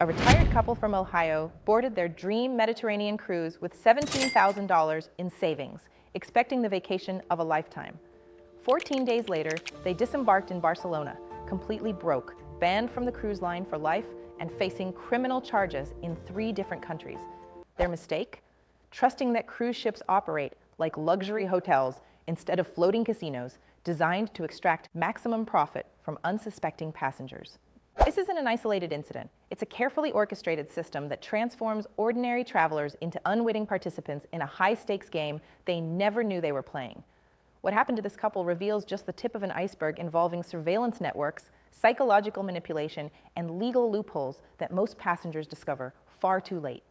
A retired couple from Ohio boarded their dream Mediterranean cruise with $17,000 in savings, expecting the vacation of a lifetime. 14 days later, they disembarked in Barcelona, completely broke, banned from the cruise line for life, and facing criminal charges in 3 different countries. Their mistake? Trusting that cruise ships operate like luxury hotels instead of floating casinos designed to extract maximum profit from unsuspecting passengers. This isn't an isolated incident. It's a carefully orchestrated system that transforms ordinary travelers into unwitting participants in a high-stakes game they never knew they were playing. What happened to this couple reveals just the tip of an iceberg involving surveillance networks, psychological manipulation, and legal loopholes that most passengers discover far too late.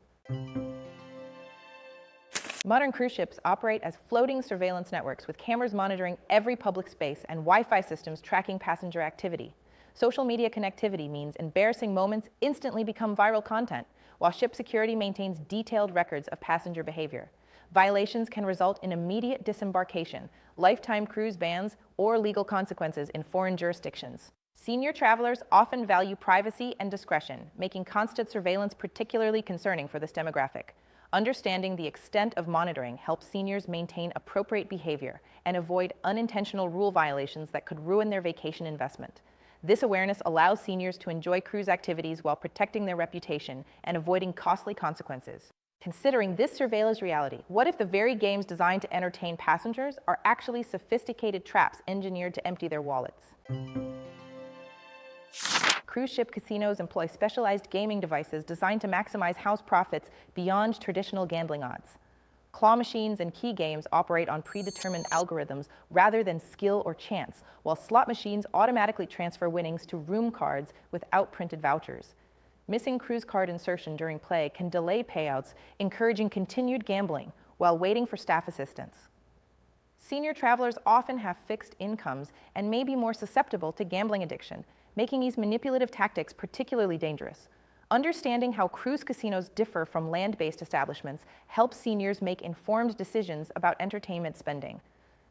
Modern cruise ships operate as floating surveillance networks with cameras monitoring every public space and Wi-Fi systems tracking passenger activity. Social media connectivity means embarrassing moments instantly become viral content, while ship security maintains detailed records of passenger behavior. Violations can result in immediate disembarkation, lifetime cruise bans, or legal consequences in foreign jurisdictions. Senior travelers often value privacy and discretion, making constant surveillance particularly concerning for this demographic. Understanding the extent of monitoring helps seniors maintain appropriate behavior and avoid unintentional rule violations that could ruin their vacation investment. This awareness allows seniors to enjoy cruise activities while protecting their reputation and avoiding costly consequences. Considering this surveillance reality, what if the very games designed to entertain passengers are actually sophisticated traps engineered to empty their wallets? Cruise ship casinos employ specialized gaming devices designed to maximize house profits beyond traditional gambling odds. Claw machines and key games operate on predetermined algorithms rather than skill or chance, while slot machines automatically transfer winnings to room cards without printed vouchers. Missing cruise card insertion during play can delay payouts, encouraging continued gambling while waiting for staff assistance. Senior travelers often have fixed incomes and may be more susceptible to gambling addiction, making these manipulative tactics particularly dangerous. Understanding how cruise casinos differ from land-based establishments helps seniors make informed decisions about entertainment spending.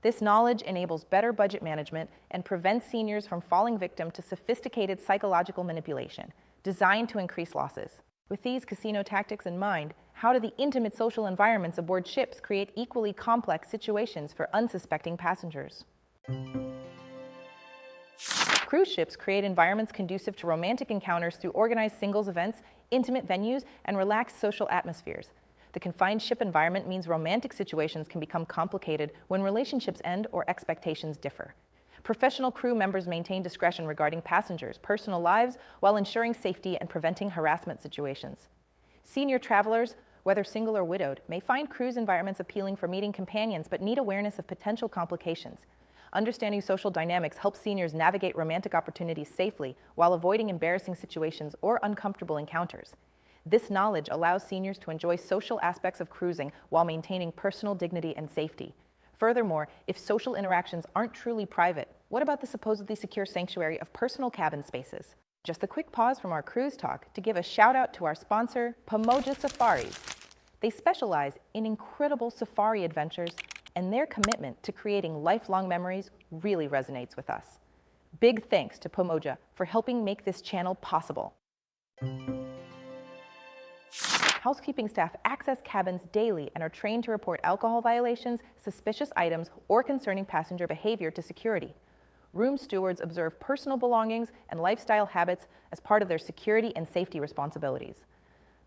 This knowledge enables better budget management and prevents seniors from falling victim to sophisticated psychological manipulation, designed to increase losses. With these casino tactics in mind, how do the intimate social environments aboard ships create equally complex situations for unsuspecting passengers? Cruise ships create environments conducive to romantic encounters through organized singles events, intimate venues, and relaxed social atmospheres. The confined ship environment means romantic situations can become complicated when relationships end or expectations differ. Professional crew members maintain discretion regarding passengers' personal lives while ensuring safety and preventing harassment situations. Senior travelers, whether single or widowed, may find cruise environments appealing for meeting companions but need awareness of potential complications. Understanding social dynamics helps seniors navigate romantic opportunities safely while avoiding embarrassing situations or uncomfortable encounters. This knowledge allows seniors to enjoy social aspects of cruising while maintaining personal dignity and safety. Furthermore, if social interactions aren't truly private, what about the supposedly secure sanctuary of personal cabin spaces? Just a quick pause from our cruise talk to give a shout out to our sponsor, Pomoja Safaris. They specialize in incredible safari adventures, and their commitment to creating lifelong memories really resonates with us. Big thanks to Pomoja for helping make this channel possible. Housekeeping staff access cabins daily and are trained to report alcohol violations, suspicious items, or concerning passenger behavior to security. Room stewards observe personal belongings and lifestyle habits as part of their security and safety responsibilities.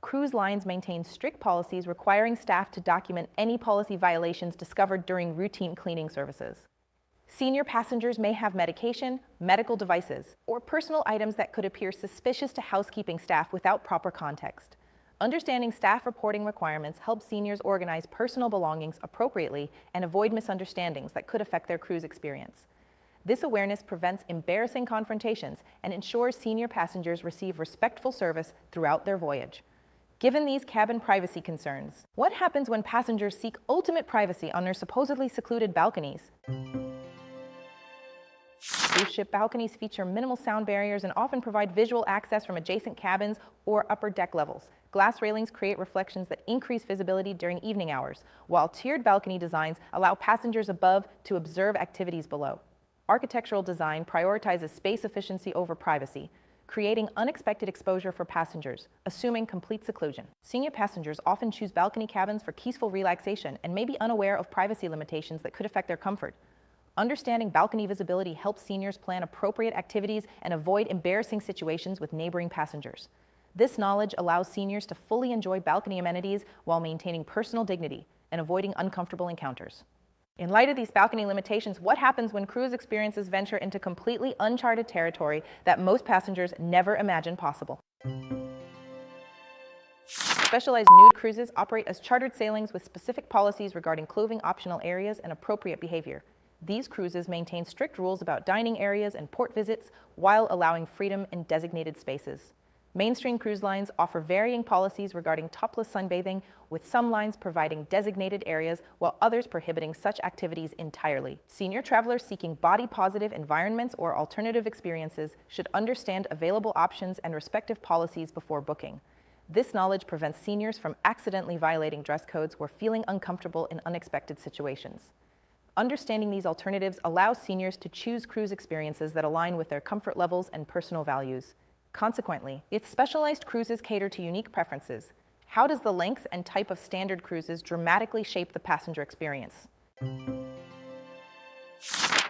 Cruise lines maintain strict policies requiring staff to document any policy violations discovered during routine cleaning services. Senior passengers may have medication, medical devices, or personal items that could appear suspicious to housekeeping staff without proper context. Understanding staff reporting requirements helps seniors organize personal belongings appropriately and avoid misunderstandings that could affect their cruise experience. This awareness prevents embarrassing confrontations and ensures senior passengers receive respectful service throughout their voyage. Given these cabin privacy concerns, what happens when passengers seek ultimate privacy on their supposedly secluded balconies? Cruise ship balconies feature minimal sound barriers and often provide visual access from adjacent cabins or upper deck levels. Glass railings create reflections that increase visibility during evening hours, while tiered balcony designs allow passengers above to observe activities below. Architectural design prioritizes space efficiency over privacy. creating unexpected exposure for passengers, assuming complete seclusion. Senior passengers often choose balcony cabins for peaceful relaxation and may be unaware of privacy limitations that could affect their comfort. Understanding balcony visibility helps seniors plan appropriate activities and avoid embarrassing situations with neighboring passengers. This knowledge allows seniors to fully enjoy balcony amenities while maintaining personal dignity and avoiding uncomfortable encounters. In light of these balcony limitations, what happens when cruise experiences venture into completely uncharted territory that most passengers never imagined possible? Specialized nude cruises operate as chartered sailings with specific policies regarding clothing optional areas and appropriate behavior. These cruises maintain strict rules about dining areas and port visits while allowing freedom in designated spaces. Mainstream cruise lines offer varying policies regarding topless sunbathing, with some lines providing designated areas while others prohibiting such activities entirely. Senior travelers seeking body-positive environments or alternative experiences should understand available options and respective policies before booking. This knowledge prevents seniors from accidentally violating dress codes or feeling uncomfortable in unexpected situations. Understanding these alternatives allows seniors to choose cruise experiences that align with their comfort levels and personal values. Consequently, its specialized cruises cater to unique preferences. How does the length and type of standard cruises dramatically shape the passenger experience?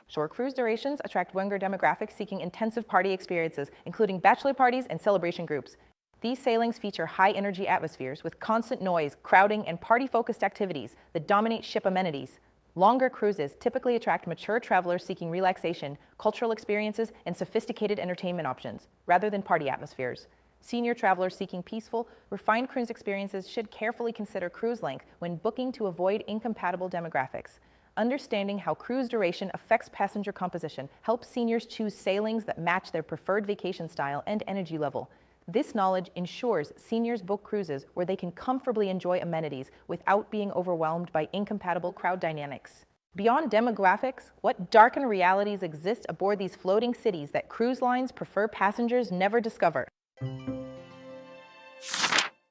Short cruise durations attract younger demographics seeking intensive party experiences, including bachelor parties and celebration groups. These sailings feature high-energy atmospheres with constant noise, crowding, and party-focused activities that dominate ship amenities. Longer cruises typically attract mature travelers seeking relaxation, cultural experiences, and sophisticated entertainment options, rather than party atmospheres. Senior travelers seeking peaceful, refined cruise experiences should carefully consider cruise length when booking to avoid incompatible demographics. Understanding how cruise duration affects passenger composition helps seniors choose sailings that match their preferred vacation style and energy level. This knowledge ensures seniors book cruises where they can comfortably enjoy amenities without being overwhelmed by incompatible crowd dynamics. Beyond demographics, what darkened realities exist aboard these floating cities that cruise lines prefer passengers never discover?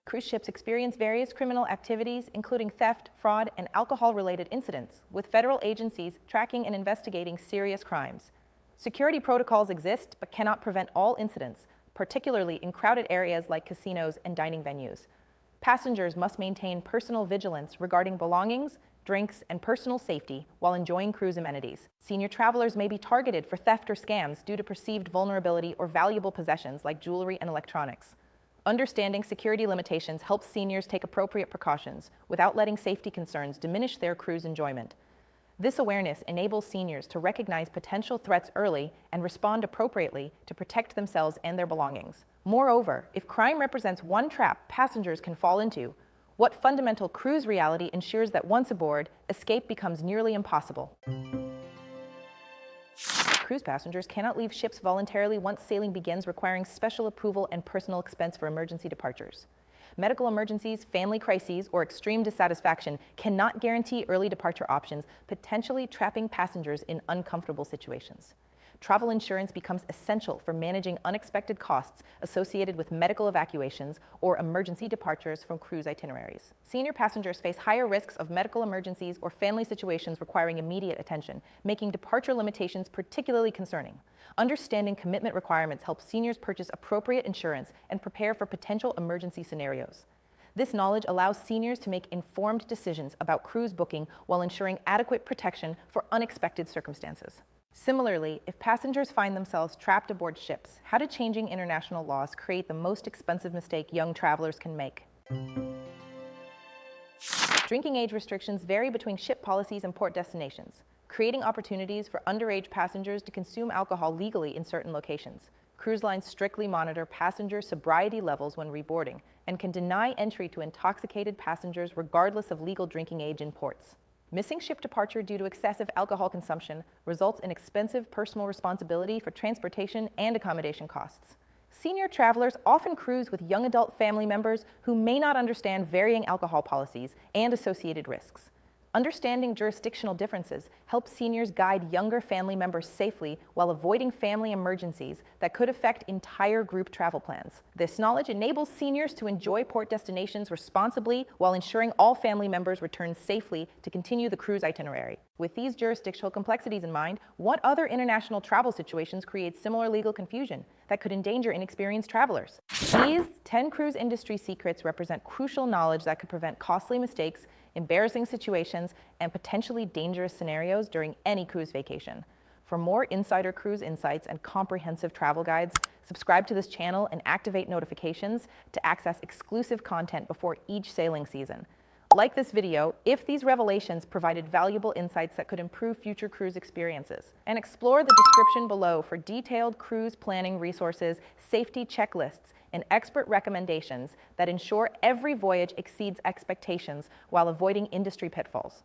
Cruise ships experience various criminal activities, including theft, fraud, and alcohol-related incidents, with federal agencies tracking and investigating serious crimes. Security protocols exist but cannot prevent all incidents, particularly in crowded areas like casinos and dining venues. Passengers must maintain personal vigilance regarding belongings, drinks, and personal safety while enjoying cruise amenities. Senior travelers may be targeted for theft or scams due to perceived vulnerability or valuable possessions like jewelry and electronics. Understanding security limitations helps seniors take appropriate precautions without letting safety concerns diminish their cruise enjoyment. This awareness enables seniors to recognize potential threats early and respond appropriately to protect themselves and their belongings. Moreover, if crime represents one trap passengers can fall into, what fundamental cruise reality ensures that once aboard, escape becomes nearly impossible? Cruise passengers cannot leave ships voluntarily once sailing begins, requiring special approval and personal expense for emergency departures. Medical emergencies, family crises, or extreme dissatisfaction cannot guarantee early departure options, potentially trapping passengers in uncomfortable situations. Travel insurance becomes essential for managing unexpected costs associated with medical evacuations or emergency departures from cruise itineraries. Senior passengers face higher risks of medical emergencies or family situations requiring immediate attention, making departure limitations particularly concerning. Understanding commitment requirements helps seniors purchase appropriate insurance and prepare for potential emergency scenarios. This knowledge allows seniors to make informed decisions about cruise booking while ensuring adequate protection for unexpected circumstances. Similarly, if passengers find themselves trapped aboard ships, how do changing international laws create the most expensive mistake young travelers can make? Drinking age restrictions vary between ship policies and port destinations, creating opportunities for underage passengers to consume alcohol legally in certain locations. Cruise lines strictly monitor passenger sobriety levels when reboarding and can deny entry to intoxicated passengers regardless of legal drinking age in ports. Missing ship departure due to excessive alcohol consumption results in expensive personal responsibility for transportation and accommodation costs. Senior travelers often cruise with young adult family members who may not understand varying alcohol policies and associated risks. Understanding jurisdictional differences helps seniors guide younger family members safely while avoiding family emergencies that could affect entire group travel plans. This knowledge enables seniors to enjoy port destinations responsibly while ensuring all family members return safely to continue the cruise itinerary. With these jurisdictional complexities in mind, what other international travel situations create similar legal confusion that could endanger inexperienced travelers? These 10 cruise industry secrets represent crucial knowledge that could prevent costly mistakes, embarrassing situations, and potentially dangerous scenarios during any cruise vacation. For more insider cruise insights and comprehensive travel guides, subscribe to this channel and activate notifications to access exclusive content before each sailing season. Like this video if these revelations provided valuable insights that could improve future cruise experiences. And explore the description below for detailed cruise planning resources, safety checklists, and expert recommendations that ensure every voyage exceeds expectations while avoiding industry pitfalls.